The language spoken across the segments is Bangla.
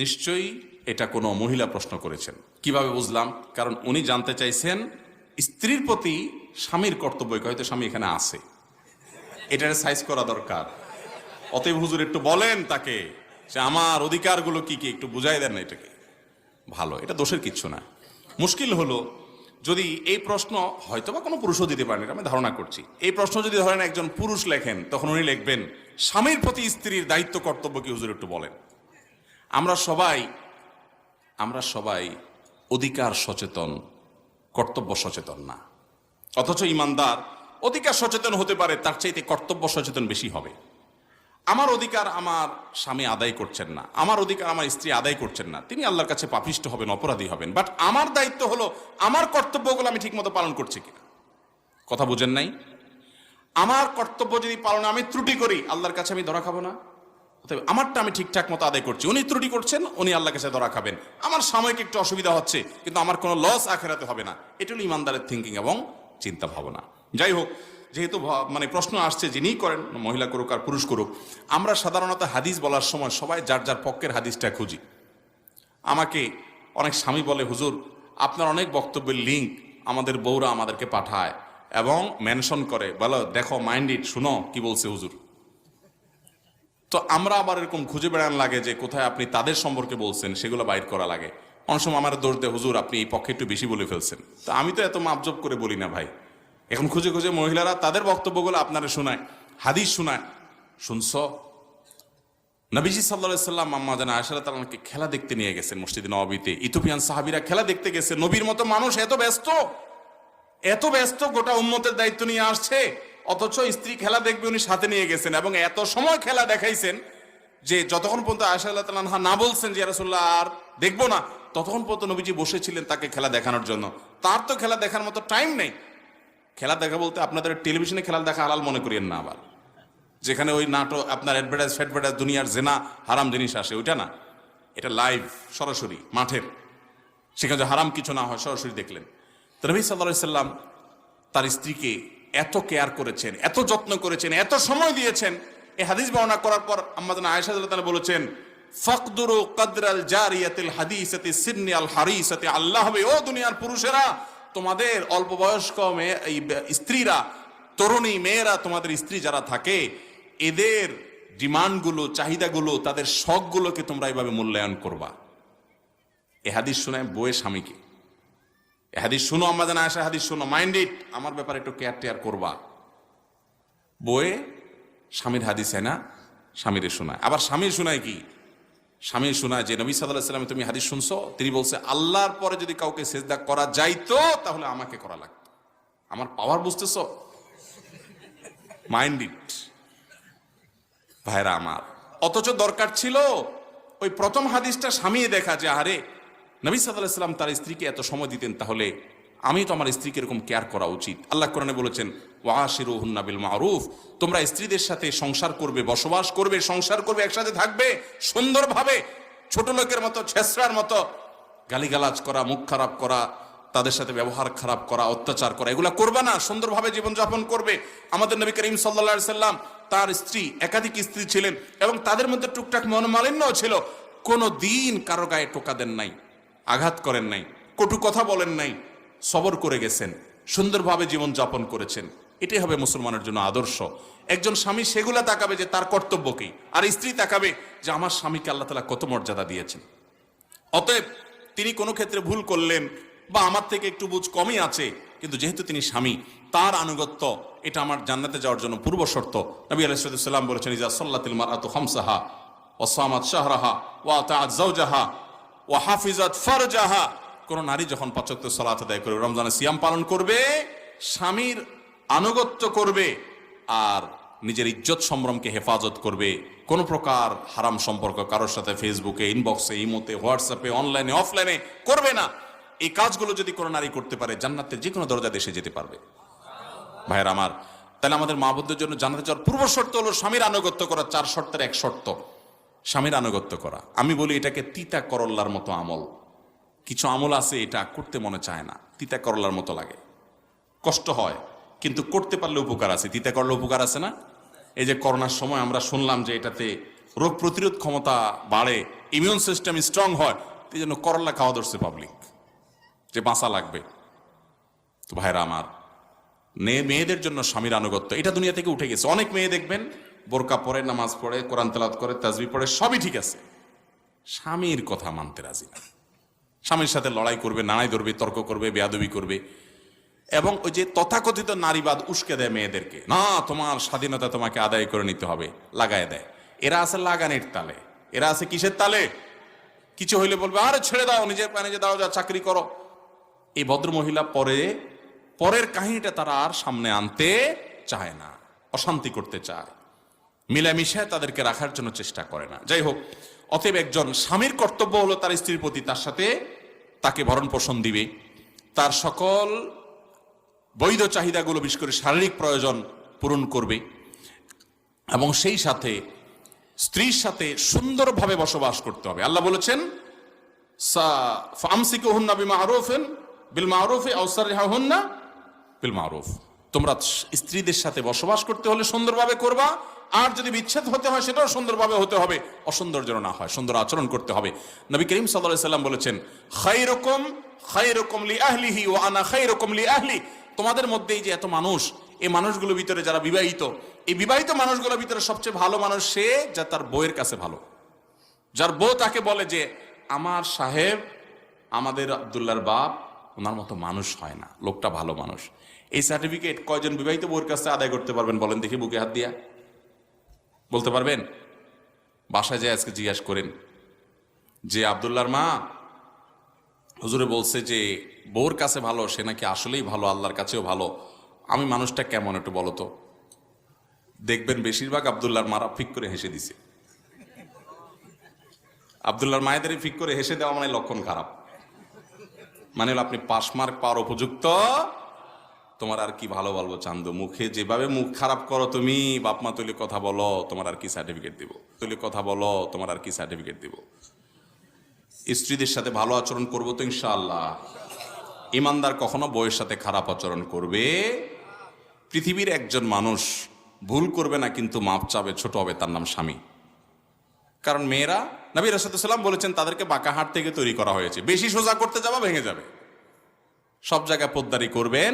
নিশ্চয়ই এটা কোনো মহিলা প্রশ্ন করেছেন। কিভাবে বুঝলাম? কারণ উনি জানতে চাইছেন স্ত্রীর প্রতি স্বামীর কর্তব্য, হয়তো স্বামী এখানে আছে, এটার সাইজ করা দরকার। অতএব হুজুর একটু বলেন তাকে যে আমার অধিকারগুলো কি কি একটু বুঝাই দেন না এটাকে। ভালো, এটা দোষের কিচ্ছু না। মুশকিল হলো যদি এই প্রশ্ন হয়তোবা কোনো পুরুষও দিতে পারেন, আমি ধারণা করছি, এই প্রশ্ন যদি ধরেন একজন পুরুষ লেখেন, তখন উনি লিখবেন স্বামীর প্রতি স্ত্রীর দায়িত্ব কর্তব্য কি হুজুর একটু বলেন। আমরা সবাই অধিকার সচেতন, কর্তব্য সচেতন না। অথচ ইমানদার অধিকার সচেতন হতে পারে, তার চাইতে কর্তব্য সচেতন বেশি হবে। আমার অধিকার আমার স্বামী আদায় করছেন না, আমার অধিকার আমার স্ত্রী আদায় করছেন না, তিনি আল্লাহর কাছে পাপিষ্ট হবেন, অপরাধী হবেন। বাট আমার দায়িত্ব হলো আমার কর্তব্যগুলো আমি ঠিকমতো পালন করছি কিনা। কথা বুঝেন নাই? আমার কর্তব্য যদি পালনে আমি ত্রুটি করি, আল্লাহর কাছে আমি ধরা খাবো না। তবে আমারটা আমি ঠিকঠাক মতো আদায় করছি, উনি ত্রুটি করছেন, উনি আল্লাহর কাছে ধরা খাবেন। আমার সাময়িক একটু অসুবিধা হচ্ছে, কিন্তু আমার কোনো লস আখেরাতে হবে না। এটা হলো ইমানদারের থিঙ্কিং এবং চিন্তা ভাবনা। যাই হোক, যেহেতু প্রশ্ন আসছে, যিনিই করেন, মহিলা করুক আর পুরুষ করুক, আমরা সাধারণত হাদিস বলার সময় সবাই যার যার পক্ষের হাদিসটা খুঁজি। আমাকে অনেক স্বামী বলে, হুজুর আপনার অনেক বক্তব্যের লিঙ্ক আমাদের বউরা আমাদেরকে পাঠায় এবং মেনশন করে, বলো দেখো মাইন্ড ইট, শুনো কি বলছে হুজুর। তো আমরা আবার এরকম খুঁজে বেড়ান লাগে যে কোথায় আপনি তাদের সম্পর্কে বলছেন, সেগুলো বাইর করা লাগে। অনেক সময় আমার দোষ দেয়, হুজুর আপনি এই পক্ষে একটু বেশি বলে ফেলছেন। তো আমি তো এত মাপজব করে বলি না ভাই। এখন খুঁজে খুঁজে মহিলারা তাদের বক্তব্যগুলো আপনারা শোনায়, হাদিস শোনায়। শুনছ নবীজি সাল্লাল্লাহু আলাইহি সাল্লাম আম্মা জানা আয়েশা রাদিয়াল্লাহু আনহাকে খেলা দেখতে নিয়ে গেছেন মসজিদে নববীতে। ইথিওপিয়ান সাহাবীরা খেলা দেখতে গেছে, নবীর মতো মানুষ এত ব্যস্ত গোটা উম্মতের দায়িত্ব নিয়ে আসছে, অথচ স্ত্রী খেলা দেখবে উনি সাথে নিয়ে গেছেন এবং এত সময় খেলা দেখাইছেন যে যতক্ষণ পর্যন্ত আয়েশা রাদিয়াল্লাহু আনহা না বলছেন যে ইয়া রাসূলুল্লাহ আর দেখবো না, ততক্ষণ পর্যন্ত নবীজি বসেছিলেন তাকে খেলা দেখানোর জন্য। তার তো খেলা দেখার মতো টাইম নেই। খেলা দেখা বলতে আপনাদের টেলিভিশনে খেলা দেখা হালাল মনে করিয়েন না আবার, যেখানে ওই নাটক আপনার অ্যাডভার্টাইজ দুনিয়ার জেনা হারাম জিনিস আসে, ওইটা না। এটা লাইভ, সরাসরি মাঠের, সেখানে যে হারাম কিছু না হয় সরাসরি দেখলেন। তো নবী সাল্লাল্লাহু আলাইহি সাল্লাম তার স্ত্রীকে এত কেয়ার করেছেন, এত যত্ন করেছেন, এত সময় দিয়েছেন। এই হাদিস বর্ণনা করার পর আম্মা জানা আয়েশা রাদিয়াল্লাহু তাআলা বলেছেন, ফাকদুরু কদরাল জারিয়াতিল হাদিসাতি সিন্নি আল হারিসাতি। আল্লাহ হবে, ও দুনিয়ার পুরুষেরা, তোমাদের অল্প বয়স্ক স্ত্রীরা, তরুণী মেয়েরা, তোমাদের স্ত্রী যারা থাকে, এদের ডিমান্ডগুলো, চাহিদাগুলো, তাদের শখগুলোকে তোমরা এইভাবে মূল্যায়ন করবা। এ হাদিস শোনায় বউয়ের স্বামীকে, এ হাদিস শুনো আম্মা জানা আয়েশা, হাদিস শুনো, মাইন্ড ইট, আমার ব্যাপারে একটু কেয়ার করবা। বউয়ে স্বামীর হাদিস হয় না, স্বামীরে শোনায়। আবার স্বামীর শোনায় কি? স্বামী শোনায় যে নবী সাল্লাল্লাহু আলাইহি ওয়াসাল্লাম তুমি হাদিস শুনছো, তিনি বলছে আল্লাহর পরে যদি কাউকে সিজদা করা যাইতো তাহলে আমাকে করা লাগতো। আমার পাওয়ার বুঝতেছো? মাইন্ড ইট ভাইরা আমার। অথচ দরকার ছিল ওই প্রথম হাদিসটা স্বামী দেখা, যে আরে নবী সাল্লাল্লাহু আলাইহি ওয়াসাল্লাম তার স্ত্রীকে এত সময় দিতেন, তাহলে আমি তো আমার স্ত্রীকে এরকম কেয়ার করা উচিত। আল্লাহ কোরআনে বলেছেন ওয়াশিরুহুন্না বিল মারুফ, তোমরা স্ত্রীদের সাথে সংসার করবে, বসবাস করবে, সংসার করবে, একসাথে থাকবে সুন্দরভাবে। ছোট লোকের মতো, ছেসরার মতো গালিগালাজ করা, মুখ খারাপ করা, তাদের সাথে ব্যবহার খারাপ করা, অত্যাচার করা, এগুলা করবে না। সুন্দরভাবে জীবনযাপন করবে। আমাদের নবী করিম সাল্লাল্লাহু আলাইহি সাল্লাম, তার স্ত্রী, একাধিক স্ত্রী ছিলেন এবং তাদের মধ্যে টুকটাক মনোমালিন্যও ছিল। কোনো দিন কারো গায়ে টোকা দেন নাই, আঘাত করেন নাই, কটু কথা বলেন নাই, সবর করে গেছেন, সুন্দরভাবে জীবন যাপন করেছেন। এটাই হবে মুসলমানের জন্য আদর্শ। একজন স্বামী সেগুলা তাকাবে যে তার কর্তব্য কি, আর স্ত্রী তাকাবে যে আমার স্বামীকে আল্লাহ তাআলা কত মর্যাদা দিয়েছেন। অতএব তিনি কোনো ক্ষেত্রে ভুল করলেন বা আমার থেকে একটু বুঝ কমই আছে, কিন্তু যেহেতু তিনি স্বামী, তার আনুগত্য এটা আমার জান্নাতে যাওয়ার জন্য পূর্ব শর্ত। নবী আলাইহিস সালাম বলেছেন ইজা সাল্লাতিল মারআতু খামসাহা ওয়া সামাত শাহরাহা ওয়া আতাআত যাওজাহা ওয়া হাফিজাত ফারজাহা। কোন নারী যখন ৫ ওয়াক্ত সালাত আদায় করবে, রমজানের সিয়াম পালন করবে, স্বামীর আনুগত্য করবে আর নিজের ইজ্জত সম্ভ্রমকে হেফাজত করবে, কোন প্রকার হারাম সম্পর্ক কারোর সাথে ফেসবুকে, ইনবক্সে, ইমোতে, হোয়াটসঅ্যাপে, অনলাইনে, অফলাইনে করবে না। এই কাজগুলো যদি কোনো নারী করতে পারে, জান্নাতের যে কোনো দরজা দেশে যেতে পারবে। ভাইয়ের আমার, তাহলে আমাদের মা বোনদের জন্য জান্নাতে যাওয়ার পূর্ব শর্ত হলো স্বামীর আনুগত্য করা। 4 শর্তের এক শর্ত স্বামীর আনুগত্য করা। আমি বলি এটাকে তিতা করল্লার মতো আমল। কিছু আমল আছে এটা করতে মনে চায় না, তিতা করল্লার মতো লাগে, কষ্ট হয়, কিন্তু করতে পারলে উপকার আছে। তিতা করলে উপকার আছে না? এই যে করোনার সময় আমরা শুনলাম যে এটাতে রোগ প্রতিরোধ ক্ষমতা বাড়ে, ইমিউন সিস্টেম স্ট্রং হয়, এই জন্য করলা খাওয়া ধরছে পাবলিক, যে বাঁচা লাগবে। তো ভাইরা আমার, মেয়েদের জন্য স্বামীর আনুগত্য এটা দুনিয়া থেকে উঠে গেছে। অনেক মেয়ে দেখবেন বোরকা পরে, নামাজ পড়ে, কোরআন তেলাওয়াত করে, তাসবিহ পড়ে, সবই ঠিক আছে, স্বামীর কথা মানতে রাজি না। স্বামীর সাথে লড়াই করবে, নাড়াই ধরবে, তর্ক করবে, বেয়াদবি করবে, এবং ওই যে তথাকথিত নারীবাদ উস্কে দেয় মেয়েদেরকে, না তোমার স্বাধীনতা তোমাকে আদায় করে নিতে হবে, লাগায় দেয়। এরা আছে লাগানের তালে, এরা আছে কিসের তালে? কিছু হইলে বলবে আরে ছেড়ে দাও, নিজের পায়ে নিজে দাও, যা চাকরি করো। এই ভদ্র মহিলা পরের কাহিনীটা তারা আর সামনে আনতে চায় না, অশান্তি করতে চায়, মিলামিশায় তাদেরকে রাখার জন্য চেষ্টা করে না। যাই হোক, অতএব একজন স্বামীর কর্তব্য হলো তার স্ত্রীর প্রতি তার সাথে তাকে ভরণ পোষণ দিবে, তার সকল বৈধ চাহিদাগুলো, বিশেষ করে শারীরিক প্রয়োজন পূরণ করবে, এবং সেই সাথে স্ত্রীর সাথে সুন্দরভাবে বসবাস করতে হবে। আল্লাহ বলেছেন ফামসিকুহুন্না বিমারুফিন বিল মারুফি আও সাররিহুন্না বিল মারুফ। তোমরা স্ত্রীদের সাথে বসবাস করতে হলে সুন্দরভাবে করবা, আর যদি বিচ্ছেদ হতে হয় সেটাও সুন্দরভাবে হতে হবে, অসুন্দর যেন না হয়, সুন্দর আচরণ করতে হবে। নবী করিম সাল্লাল্লাহু আলাইহি সাল্লাম বলেছেন খায়রুকুম লিআহলিহি ওয়া আনা খায়রুকুম লিআহলি। তোমাদের মধ্যে এই যে এত মানুষ, এই মানুষগুলোর ভিতরে যারা বিবাহিত, এই বিবাহিত মানুষগুলোর ভিতরে সবচেয়ে ভালো মানুষ সে যা তার বউয়ের কাছে ভালো, যার বউ তাকে বলে যে আমার সাহেব, আমাদের আব্দুল্লাহর বাপ, ওনার মতো মানুষ হয় না, লোকটা ভালো মানুষ। এই সার্টিফিকেট কয়জন বিবাহিত বউয়ের কাছে আদায় করতে পারবেন বলেন দেখি, বুকে হাত দিয়া বলতে পারবেন? বাসায় যায় আজকে জিজ্ঞাসা করেন যে আব্দুল্লাহর মা, হুজুরে বলছে যে বউর কাছে ভালো, সে নাকি আসলেই ভালো, আল্লাহর কাছেও ভালো, আমি মানুষটা কেমন একটু বলো তো। দেখবেন বেশিরভাগ আব্দুল্লাহর মারা ফিক করে হেসে দিছে। আব্দুল্লাহর মায়েদের ফিক করে হেসে দেওয়া মানে লক্ষণ খারাপ, মানে হলো আপনি পাস মার্ক পাওয়ার উপযুক্ত, তোমার আর কি ভালো বলবো চান্দু, মুখে যেভাবে মুখ খারাপ করো তুমি, বাপমা তুলে কথা বলো, তোমার আর কি সার্টিফিকেট দিব, তুলে কথা বলো, তোমার আর কি সার্টিফিকেট দিব। স্ত্রীদের সাথে ভালো আচরণ করবো তো ইনশাআল্লাহ। ইমানদার কখনো বউয়ের সাথে খারাপ আচরণ করবে? পৃথিবীর একজন মানুষ ভুল করবে না কিন্তু মাপ চাবে, ছোট হবে, তার নাম স্বামী। কারণ মেয়েরা, নবী রাসূলুল্লাহ সাল্লাল্লাহু আলাইহি ওয়াসাল্লাম বলেছেন তাদেরকে বাঁকা হাট থেকে তৈরি করা হয়েছে, বেশি সোজা করতে যাবা ভেঙে যাবে। সব জায়গায় পোদ্দারি করবেন।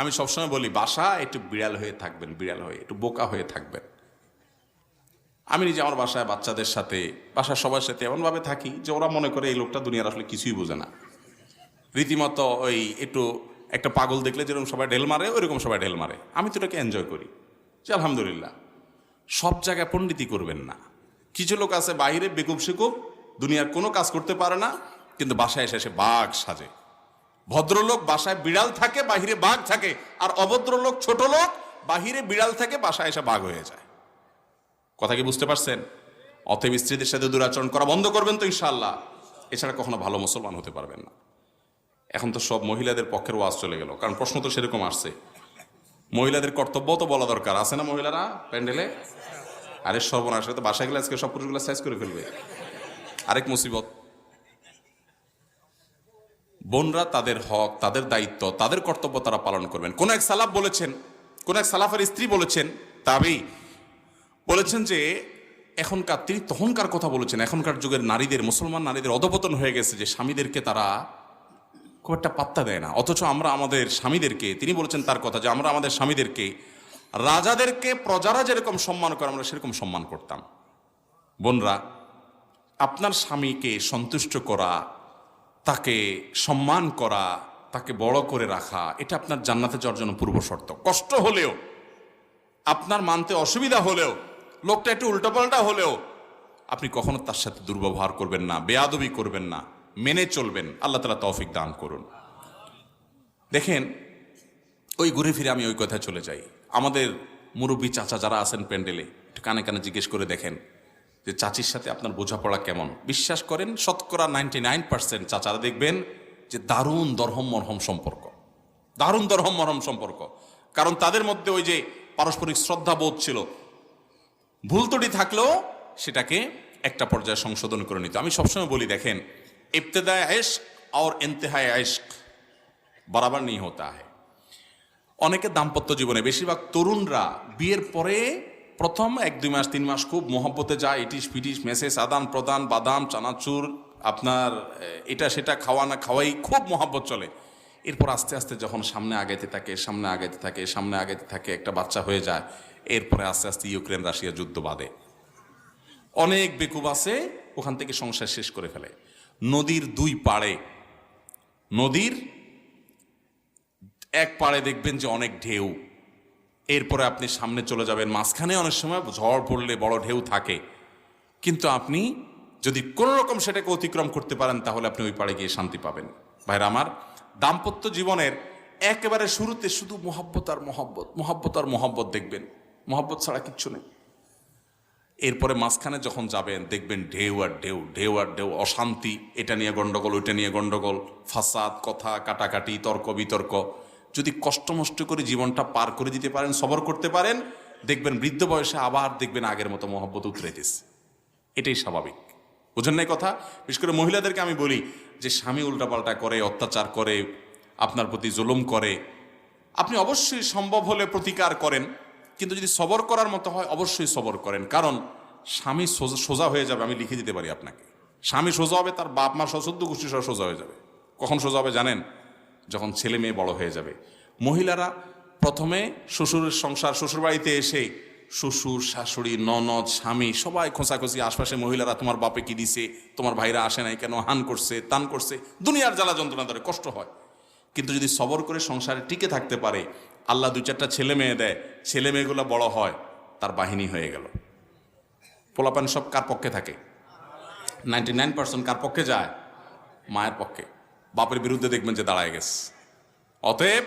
আমি সবসময় বলি বাসা একটু বিড়াল হয়ে থাকবেন, বিড়াল হয়ে একটু বোকা হয়ে থাকবেন। আমি নিজে আমার বাসায় বাচ্চাদের সাথে, বাসার সবার সাথে এমনভাবে থাকি যে ওরা মনে করে এই লোকটা দুনিয়ার আসলে কিছুই বোঝে না। রীতিমতো ওই একটু একটা পাগল দেখলে যেরকম সবাই ঢেল মারে, ওইরকম সবাই ঢেল মারে। আমি তো এটাকে এনজয় করি যে আলহামদুলিল্লাহ। সব জায়গায় পণ্ডিতি করবেন না। কিছু লোক আছে বাইরে বেকুব সেকুব, দুনিয়ার কোনো কাজ করতে পারে না, কিন্তু বাসায় এসে এসে বাঘ সাজে। ভদ্রলোক বাসায় বিড়াল থাকে, বাহিরে বাঘ থাকে, আর অভদ্রলোক ছোট লোক বাহিরে বিড়াল থাকে, বাসায় এসে বাঘ হয়ে যায়। কথা কি বুঝতে পারছেন? অতএব স্ত্রীদের সাথে দুরাচরণ করা বন্ধ করবেন তো ইনশাআল্লাহ, এছাড়া কখনো ভালো মুসলমান হতে পারবেন না। এখন তো সব মহিলাদের পক্ষের ওয়াজ চলে গেল, কারণ প্রশ্ন তো সেরকম আসছে। মহিলাদের কর্তব্য তো বলা দরকার, আছে না মহিলারা প্যান্ডেলে? আরে সর্বনাশ, তো বাসায় গেলে আজকে সব পুরুষগুলো সাইজ করে ফেলবে, আরেক মুসিবত। বোনরা তাদের হক, তাদের দায়িত্ব, তাদের কর্তব্য তারা পালন করবেন। কোন এক সালাফ বলেছেন, কোন এক সালাফের স্ত্রী বলেছেন, তাবেই বলেছেন যে তিনি তখনকার কথা বলেছেন, এখনকার যুগের নারীদের, মুসলমান নারীদের অধপতন হয়ে গেছে যে স্বামীদেরকে তারা খুব একটা পাত্তা দেয় না, অথচ আমরা আমাদের স্বামীদেরকে, তিনি বলেছেন তার কথা যে আমরা আমাদের স্বামীদেরকে, রাজাদেরকে প্রজারা যেরকম সম্মান করে আমরা সেরকম সম্মান করতাম। বোনরা, আপনার স্বামীকে সন্তুষ্ট করা, তাকে সম্মান করা, তাকে বড় করে রাখা, এটা আপনার জান্নাতে যাওয়ার জন্য পূর্ব শর্ত। কষ্ট হলেও, আপনার মানতে অসুবিধা হলেও, লোকটা একটু উল্টাপাল্টা হলেও আপনি কখনো তার সাথে দুর্ব্যবহার করবেন না, বেয়াদবি করবেন না, মেনে চলবেন। আল্লাহ তাআলা তৌফিক দান করুন। দেখেন, ওই ঘুরে ফিরে আমি ওই কথায় চলে যাই। আমাদের মুরব্বী চাচা যারা আছেন প্যান্ডেলে, একটু কানে কানে জিজ্ঞেস করে দেখেন যে চাচির সাথে আপনার বোঝাপড়া কেমন। বিশ্বাস করেন শতকরা 99% চাচারা দেখবেন যে দারুণ দরহম মরহম সম্পর্ক, দারুণ দরহম মরহম সম্পর্ক। কারণ তাদের মধ্যে ওই যে পারস্পরিক শ্রদ্ধাবোধ ছিল, ভুল ত্রুটি থাকলেও সেটাকে একটা পর্যায়ে সংশোধন করে নিত। আমি সবসময় বলি দেখেন, ইবতেদায়ে ইশক আর ইন্তেহায়ে ইশক বরাবর नहीं होता है। অনেকে দাম্পত্য জীবনে, বেশিরভাগ তরুণরা বিয়ের পরে প্রথম 1-2 মাস 3 মাস খুব মহব্বতে যায়, ইটিস পিটিস মেসেজ আদান প্রদান, বাদাম চানাচুর, আপনার এটা সেটা খাওয়া না খাওয়াই খুব মহব্বত চলে। এরপর আস্তে আস্তে যখন সামনে আগাইতে থাকে, সামনে আগাইতে থাকে, সামনে আগাইতে থাকে, একটা বাচ্চা হয়ে যায়, এরপরে আস্তে আস্তে ইউক্রেন রাশিয়া যুদ্ধ বাঁধে। অনেক বেকুব আছে ওখান থেকে সংসার শেষ করে ফেলে। নদীর 2 পাড়ে, নদীর এক পাড়ে দেখবেন যে অনেক ঢেউ, এরপরে আপনি সামনে চলে যাবেন, মাঝখানে অনেক সময় ঝড় পড়লে বড় ঢেউ থাকে, কিন্তু আপনি যদি কোনো রকম সেটাকে অতিক্রম করতে পারেন তাহলে আপনি ওই পাড়ে গিয়ে শান্তি পাবেন। ভাইরা আমার, দাম্পত্য জীবনের একেবারে শুরুতে শুধু মহব্বত আর মহব্বত, মহব্বত আর মহব্বত দেখবেন, মহব্বত ছাড়া কিচ্ছু নেই। এরপরে মাঝখানে যখন যাবেন দেখবেন ঢেউ আর ঢেউ, ঢেউ আর ঢেউ, অশান্তি, এটা নিয়ে গন্ডগোল, ওইটা নিয়ে গন্ডগোল, ফাসাদ, কথা কাটাকাটি, তর্ক বিতর্ক। যদি কষ্টমষ্ট করে জীবনটা পার করে দিতে পারেন, সবর করতে পারেন, দেখবেন বৃদ্ধ বয়সে আবার দেখবেন আগের মতো মহব্বত উতরাইতেছে। এটাই স্বাভাবিক, বুঝেন না কথা? বিশেষ করে মহিলাদেরকে আমি বলি যে স্বামী উল্টাপাল্টা করে, অত্যাচার করে, আপনার প্রতি জুলুম করে, আপনি অবশ্যই সম্ভব হলে প্রতিকার করেন, কিন্তু যদি সবর করার মতো হয় অবশ্যই সবর করেন। কারণ স্বামী সোজা হয়ে যাবে, আমি লিখে দিতে পারি আপনাকে। স্বামী সোজা হবে, তার বাপ মা সশব্দ গোষ্ঠী সহ সোজা হয়ে যাবে। কখন সোজা হবে জানেন? যখন ছেলে মেয়ে বড় হয়ে যাবে। মহিলারা প্রথমে শ্বশুরের সংসার, শ্বশুরবাড়িতে এসে শ্বশুর শাশুড়ি ননদ স্বামী সবাই খোঁচাখুচি, আশপাশে মহিলারা তোমার বাপে কি দিছে, তোমার ভাইরা আসে নাই কেন, হান করছে তান করছে, দুনিয়ার জ্বালা যন্ত্রণা ধরে, কষ্ট হয়। কিন্তু যদি সবর করে সংসারে টিকে থাকতে পারে, আল্লাহ 2-4টা ছেলে মেয়ে দেয়, ছেলে মেয়েগুলো বড় হয়, তার বাহিনী হয়ে গেল। পোলাপান সব কার পক্ষে থাকে? 99% কার পক্ষে যায়? মায়ের পক্ষে। বাপের বিরুদ্ধে দেখবেন যে দাঁড়ায় গেছে। অতএব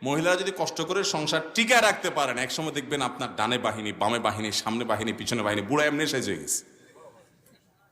মহিলারা যদি কষ্ট করে সংসার টিকায় রাখতে পারেন, একসময় দেখবেন আপনার ডানে বাহিনী, বামে বাহিনী, সামনে বাহিনী, পিছনে বাহিনী, বুড়া এমনি শেষ হয়ে গেছে।